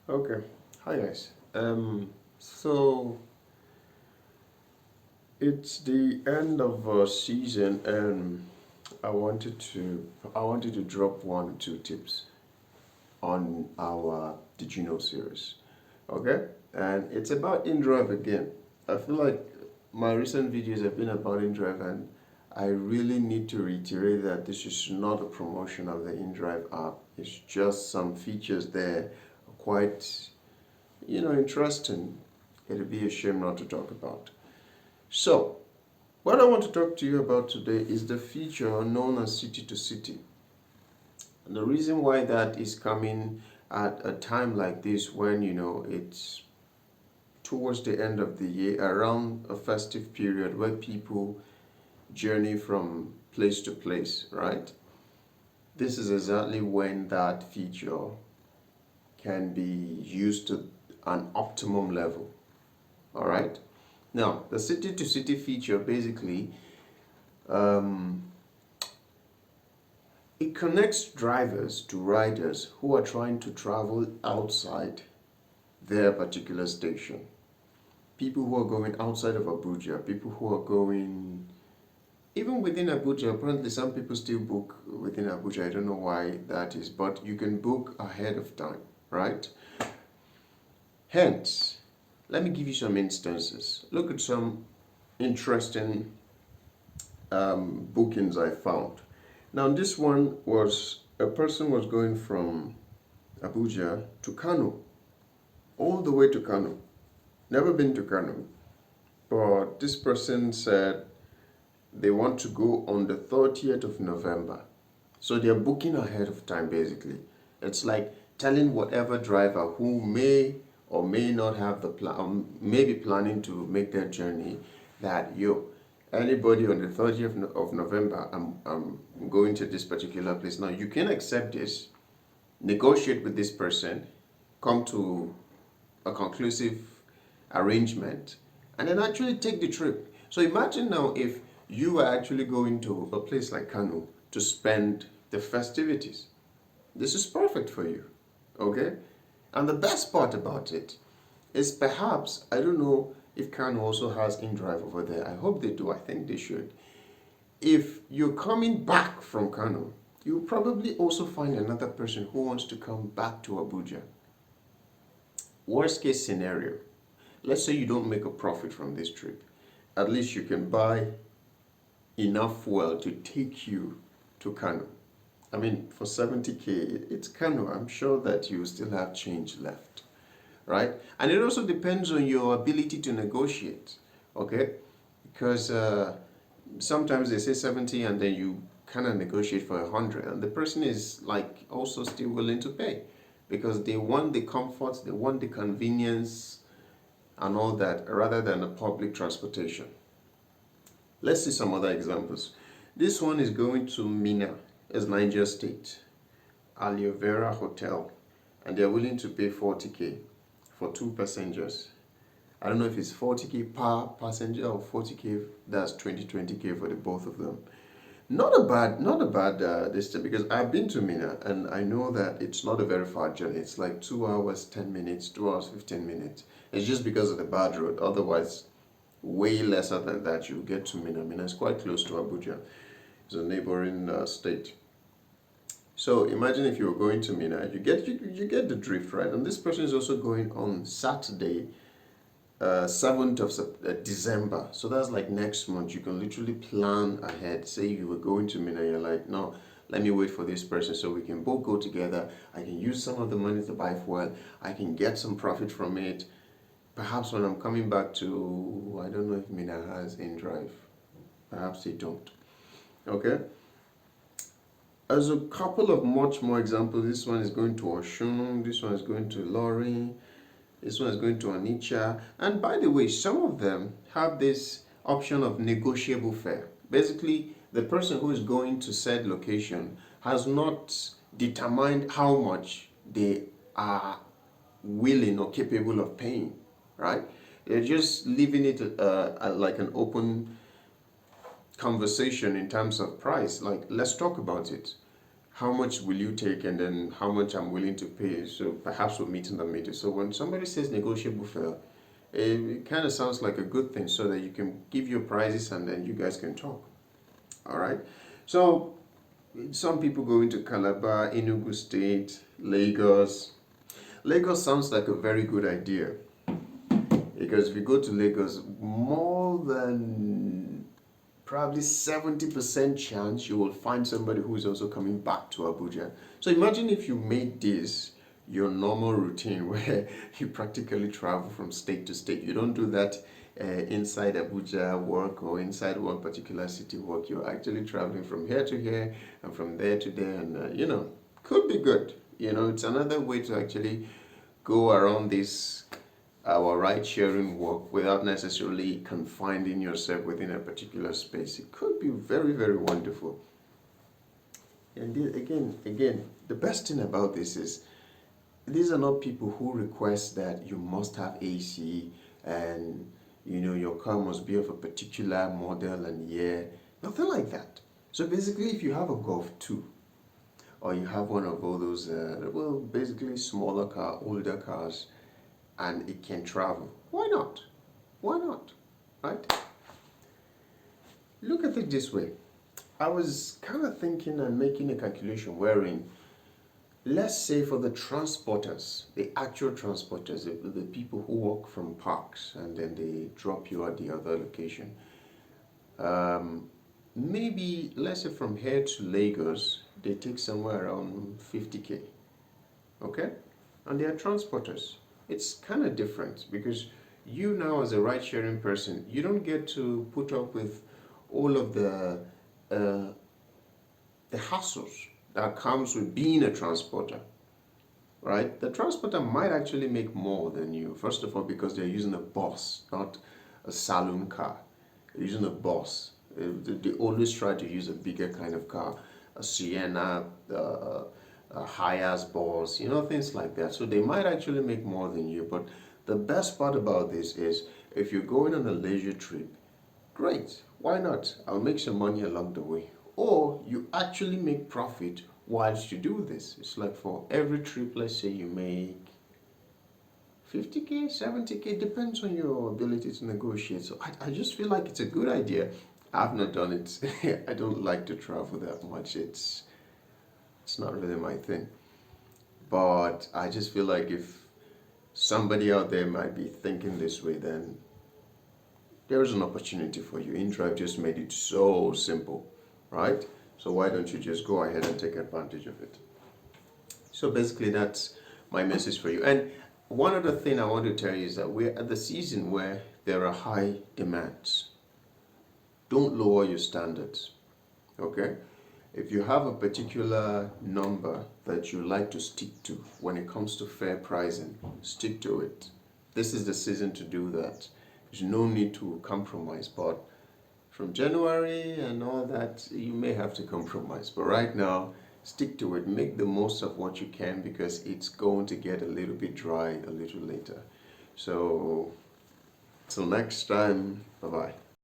Okay. Hi guys. So it's the end of season, and I wanted to drop one or two tips on our Did You Know series. Okay, and it's about indrive again. I feel like my recent videos have been about indrive, and I really need to reiterate that this is not a promotion of the indrive app. It's just some features there quite interesting. It'd be a shame not to talk about. So, what I want to talk to you about today is the feature known as city to city. And the reason why that is coming at a time like this when it's towards the end of the year, around a festive period where people journey from place to place, right? This is exactly when that feature can be used to an optimum level. All right. Now, the city to city feature basically um, it connects drivers to riders who are trying to travel outside their particular station. People who are going outside of Abuja, people who are going even within Abuja. Apparently, some people still book within Abuja. I don't know why that is, but you can book ahead of time, right? Hence, let me give you some instances. Look at some interesting bookings I found. Now, this one was a person was going from Abuja to Kano, all the way to Kano. Never been to Kano, but this person said they want to go on the 30th of November. So they're booking ahead of time basically. It's like telling whatever driver who may or may not have the plan, may be planning to make their journey, that anybody on the 30th of November, I'm going to this particular place. Now you can accept this, negotiate with this person, come to a conclusive arrangement, and then actually take the trip. So imagine now if you are actually going to a place like Kano to spend the festivities. This is perfect for you, okay? And the best part about it is perhaps, I don't know if Kano also has indrive over there. I hope they do. I think they should. If you're coming back from Kano, you'll probably also find another person who wants to come back to Abuja. Worst case scenario, let's say you don't make a profit from this trip. At least you can buy enough fuel to take you to Kano. I mean, for 70K, it's Kano. I'm sure that you still have change left, right? And it also depends on your ability to negotiate, okay? Because sometimes they say 70 and then you kind of negotiate for 100, and the person is like also still willing to pay because they want the comfort, they want the convenience and all that rather than a public transportation. Let's see some other examples. This one is going to Mina, as Niger State, Aloe Vera Hotel, and they're willing to pay 40K for two passengers. I don't know if it's 40K per passenger or 40K, that's 20K for the both of them. Not a bad distance, because I've been to Mina and I know that it's not a very far journey. It's like 2 hours 10 minutes, 2 hours 15 minutes. It's just because of the bad road. Otherwise, way lesser than that, you get to Mina. Mina is quite close to Abuja. It's a neighboring state. So imagine if you were going to Mina, you get the drift, right? And this person is also going on Saturday, 7th of December. So that's like next month. You can literally plan ahead. Say you were going to Mina, you're like, no, let me wait for this person so we can both go together. I can use some of the money to buy fuel. I can get some profit from it. Perhaps when I'm coming back to, I don't know if Mina has indrive. Perhaps they don't. Okay. As a couple of much more examples, this one is going to Oshun, this one is going to Lori, this one is going to Onitsha. And by the way, some of them have this option of negotiable fare. Basically, the person who is going to said location has not determined how much they are willing or capable of paying, right? They're just leaving it like an open conversation in terms of price. Like, let's talk about it. how much will you take and then how much I'm willing to pay. So perhaps we'll meet in the middle. So when somebody says negotiable fare, it kind of sounds like a good thing so that you can give your prices and then you guys can talk. All right. So some people go into Calabar, Enugu State, Lagos. Lagos sounds like a very good idea because if you go to Lagos, more than probably 70% chance you will find somebody who is also coming back to Abuja. So imagine if you made this your normal routine where you practically travel from state to state. You don't do that inside Abuja work or inside one particular city work. You're actually traveling from here to here and from there to there, and could be good. It's another way to actually go around this our ride sharing work without necessarily confining yourself within a particular space. It could be very, very wonderful. And again, the best thing about this is these are not people who request that you must have AC and your car must be of a particular model and year. Nothing like that. So basically, if you have a Golf 2 or you have one of all those, basically smaller car, older cars, and it can travel, why not? Why not? Right? Look at it this way. I was kind of thinking and making a calculation wherein, let's say for the transporters, the actual transporters, the people who walk from parks and then they drop you at the other location. Maybe, let's say from here to Lagos, they take somewhere around 50K. Okay? And they are transporters. It's kind of different because you now as a ride-sharing person, you don't get to put up with all of the hassles that comes with being a transporter, right? The transporter might actually make more than you. First of all, because they're using a bus, not a saloon car. They're using a bus. They always try to use a bigger kind of car, a Sienna, a Hiace bus, things like that. So they might actually make more than you. But the best part about this is if you're going on a leisure trip, great. Why not? I'll make some money along the way. Or you actually make profit whilst you do this. It's like for every trip, let's say you make 50K, 70K, depends on your ability to negotiate. So I just feel like it's a good idea. I've not done it. I don't like to travel that much. It's not really my thing. But I just feel like if somebody out there might be thinking this way, then there is an opportunity for you. indrive just made it so simple, right? So why don't you just go ahead and take advantage of it? So basically that's my message for you. And one other thing I want to tell you is that we're at the season where there are high demands. Don't lower your standards, okay? If you have a particular number that you like to stick to when it comes to fair pricing, stick to it. This is the season to do that. There's no need to compromise, but from January and all that, you may have to compromise. But right now, stick to it. Make the most of what you can because it's going to get a little bit dry a little later. So, till next time, bye-bye.